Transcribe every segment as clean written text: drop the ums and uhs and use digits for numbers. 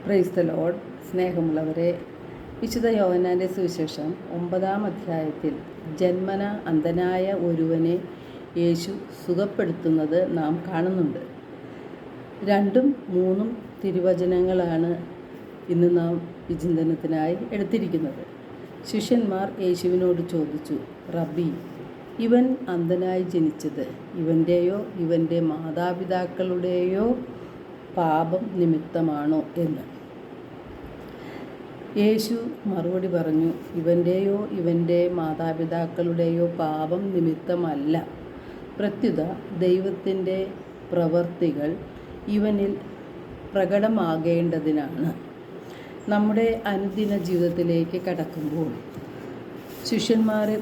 Praise the Lord. സ്നേഹമുള്ളവരെ, വിശുദ്ധ യോഹന്നാൻ്റെ സുവിശേഷം 9-ാം അധ്യായത്തിൽ ജന്മന അന്ധനായ ഒരുവനെ യേശു സുഖപ്പെടുത്തുന്നത് നാം കാണുന്നുണ്ട്. 2ഉം 3ഉം തിരുവചനങ്ങളാണ് ഇന്ന് നാം വിചിന്തനത്തിനായി എടുത്തിരിക്കുന്നത്. ശിഷ്യന്മാർ യേശുവിനോട് ചോദിച്ചു, റബ്ബി, ഇവൻ അന്ധനായി ജനിച്ചത് ഇവൻ്റെയോ ഇവൻ്റെ മാതാപിതാക്കളുടെയോ പാപം നിമിത്തമാണോ എന്ന്. യേശു മറുപടി പറഞ്ഞു, ഇവൻ്റെയോ ഇവൻ്റെ മാതാപിതാക്കളുടെയോ പാപം നിമിത്തമല്ല, പ്രത്യുത ദൈവത്തിൻ്റെ പ്രവൃത്തികൾ ഇവനിൽ പ്രകടമാകേണ്ടതിനാണ്. നമ്മുടെ അനുദിന ജീവിതത്തിലേക്ക് കടക്കുമ്പോൾ ശിഷ്യന്മാരെ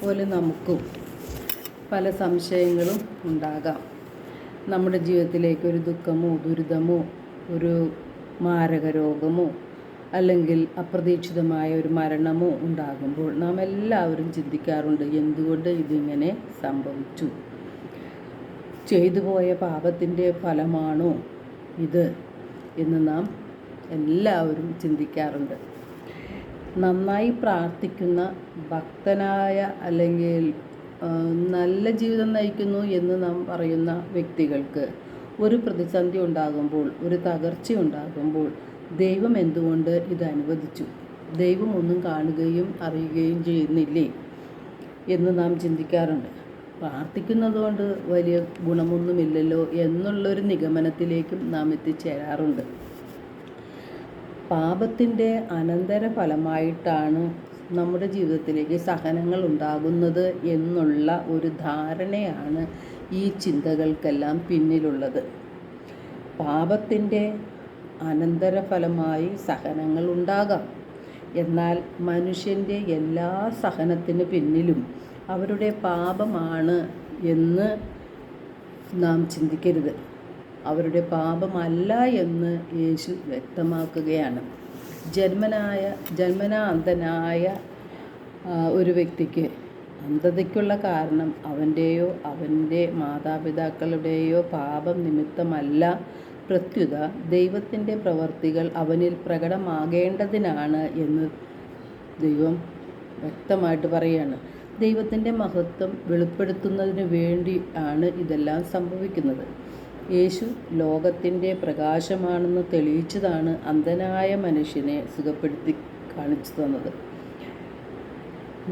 പോലെ നമുക്കും പല സംശയങ്ങളും ഉണ്ടാകാം. നമ്മുടെ ജീവിതത്തിലേക്ക് ഒരു ദുഃഖമോ ദുരിതമോ ഒരു മാരക രോഗമോ അല്ലെങ്കിൽ അപ്രതീക്ഷിതമായ ഒരു മരണമോ ഉണ്ടാകുമ്പോൾ നാം എല്ലാവരും ചിന്തിക്കാറുണ്ട്, എന്തുകൊണ്ട് ഇതിങ്ങനെ സംഭവിച്ചു? ചെയ്തു പോയ പാപത്തിൻ്റെ ഫലമാണോ ഇത് എന്ന് നാം എല്ലാവരും ചിന്തിക്കാറുണ്ട്. നന്നായി പ്രാർത്ഥിക്കുന്ന ഭക്തനായ അല്ലെങ്കിൽ നല്ല ജീവിതം നയിക്കുന്നു എന്ന് നാം പറയുന്ന വ്യക്തികൾക്ക് ഒരു പ്രതിസന്ധി ഉണ്ടാകുമ്പോൾ, ഒരു തകർച്ച ഉണ്ടാകുമ്പോൾ ദൈവം എന്തുകൊണ്ട് ഇത് അനുവദിച്ചു? ദൈവം ഒന്നും കാണുകയും അറിയുകയും ചെയ്യുന്നില്ലേ എന്ന് നാം ചിന്തിക്കാറുണ്ട്. പ്രാർത്ഥിക്കുന്നതുകൊണ്ട് വലിയ ഗുണമൊന്നുമില്ലല്ലോ എന്നുള്ളൊരു നിഗമനത്തിലേക്കും നാം എത്തിച്ചേരാറുണ്ട്. പാപത്തിൻ്റെ അനന്തരഫലമായിട്ടാണ് നമ്മുടെ ജീവിതത്തിലേക്ക് സഹനങ്ങൾ ഉണ്ടാകുന്നത് എന്നുള്ള ഒരു ധാരണയാണ് ഈ ചിന്തകൾക്കെല്ലാം പിന്നിലുള്ളത്. പാപത്തിൻ്റെ അനന്തരഫലമായി സഹനങ്ങൾ ഉണ്ടാകാം. എന്നാൽ മനുഷ്യൻ്റെ എല്ലാ സഹനത്തിന് പിന്നിലും അവരുടെ പാപമാണ് എന്ന് നാം ചിന്തിക്കരുത്. അവരുടെ പാപമല്ല എന്ന് യേശു വ്യക്തമാക്കുകയാണ്. ജന്മനാ അന്ധനായ ഒരു വ്യക്തിക്ക് അന്ധതയ്ക്കുള്ള കാരണം അവൻ്റെയോ അവൻ്റെ മാതാപിതാക്കളുടെയോ പാപം നിമിത്തമല്ല, പ്രത്യുത ദൈവത്തിൻ്റെ പ്രവർത്തികൾ അവനിൽ പ്രകടമാകേണ്ടതിനാണ് എന്ന് ദൈവം വ്യക്തമായിട്ട് പറയുകയാണ്. ദൈവത്തിൻ്റെ മഹത്വം വെളിപ്പെടുത്തുന്നതിന് വേണ്ടി ആണ് ഇതെല്ലാം സംഭവിക്കുന്നത്. യേശു ലോകത്തിൻ്റെ പ്രകാശമാണെന്ന് തെളിയിച്ചതാണ് അന്ധനായ മനുഷ്യനെ സുഖപ്പെടുത്തി കാണിച്ചു തന്നത്.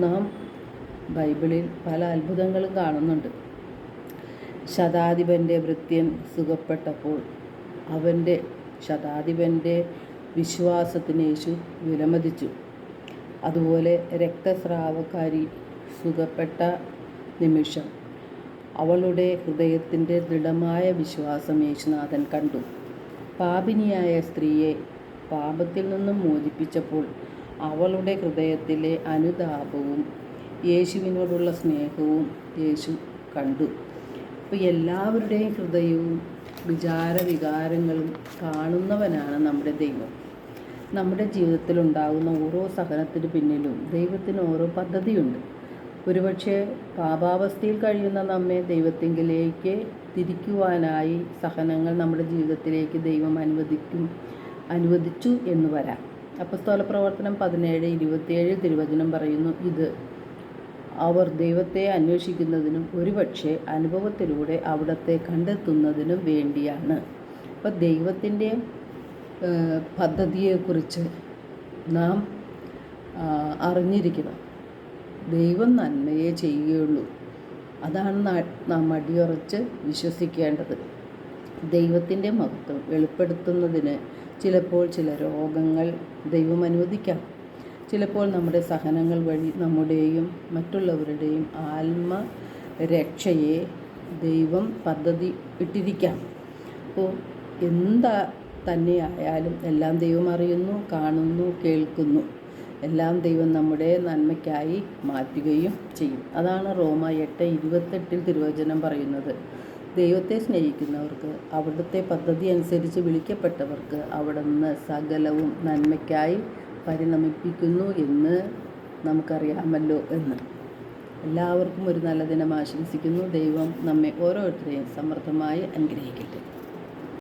നാം ബൈബിളിൽ പല അത്ഭുതങ്ങളും കാണുന്നുണ്ട്. ശതാധിപൻ്റെ ഭൃത്യൻ സുഖപ്പെട്ടപ്പോൾ ശതാധിപൻ്റെ വിശ്വാസത്തിന് യേശു വിലമതിച്ചു. അതുപോലെ രക്തസ്രാവക്കാരി സുഖപ്പെട്ട നിമിഷം അവളുടെ ഹൃദയത്തിൻ്റെ ദൃഢമായ വിശ്വാസം യേശുനാഥൻ കണ്ടു. പാപിനിയായ സ്ത്രീയെ പാപത്തിൽ നിന്നും മോചിപ്പിച്ചപ്പോൾ അവളുടെ ഹൃദയത്തിലെ അനുതാപവും യേശുവിനോടുള്ള സ്നേഹവും യേശു കണ്ടു. അപ്പോൾ എല്ലാവരുടെയും ഹൃദയവും വികാരങ്ങളും കാണുന്നവനാണ് നമ്മുടെ ദൈവം. നമ്മുടെ ജീവിതത്തിലുണ്ടാകുന്ന ഓരോ സഹനത്തിന് പിന്നിലും ദൈവത്തിന് ഓരോ പദ്ധതിയുണ്ട്. ഒരുപക്ഷെ പാപാവസ്ഥയിൽ കഴിയുന്ന നമ്മെ ദൈവത്തിങ്കിലേക്ക് തിരിക്കുവാനായി സഹനങ്ങൾ നമ്മുടെ ജീവിതത്തിലേക്ക് ദൈവം അനുവദിച്ചു എന്ന് വരാം. അപ്പോസ്തല പ്രവർത്തനം 17:27 തിരുവചനം പറയുന്നു, ഇത് അവർ ദൈവത്തെ അന്വേഷിക്കുന്നതിനും ഒരുപക്ഷെ അനുഭവത്തിലൂടെ അവിടത്തെ കണ്ടെത്തുന്നതിനും വേണ്ടിയാണ്. അപ്പോൾ ദൈവത്തിൻ്റെ പദ്ധതിയെക്കുറിച്ച് നാം അറിഞ്ഞിരിക്കണം. ദൈവം നന്മയെ ചെയ്യുകയുള്ളൂ. അതാണ് നാം അടിയുറച്ച് വിശ്വസിക്കേണ്ടത്. ദൈവത്തിൻ്റെ മഹത്വം വെളിപ്പെടുത്തുന്നതിന് ചിലപ്പോൾ ചില രോഗങ്ങൾ ദൈവം അനുവദിക്കാം. ചിലപ്പോൾ നമ്മുടെ സഹനങ്ങൾ വഴി നമ്മുടെയും മറ്റുള്ളവരുടെയും ആത്മരക്ഷയെ ദൈവം പദ്ധതി ഇട്ടിരിക്കാം. അപ്പോൾ തന്നെയായാലും എല്ലാം ദൈവം അറിയുന്നു, കാണുന്നു, കേൾക്കുന്നു. എല്ലാം ദൈവം നമ്മുടെ നന്മയ്ക്കായി മാറ്റുകയും ചെയ്യും. അതാണ് റോമ 8:28 തിരുവചനം പറയുന്നത്. ദൈവത്തെ സ്നേഹിക്കുന്നവർക്ക് അവിടുത്തെ പദ്ധതി അനുസരിച്ച് വിളിക്കപ്പെട്ടവർക്ക് അവിടുന്ന് സകലവും നന്മയ്ക്കായി പരിണമിപ്പിക്കുന്നു എന്ന് നമുക്കറിയാമല്ലോ എന്ന്. എല്ലാവർക്കും ഒരു നല്ല ദിനം ആശംസിക്കുന്നു. ദൈവം നമ്മെ ഓരോരുത്തരെയും സമൃദ്ധമായി അനുഗ്രഹിക്കട്ടെ.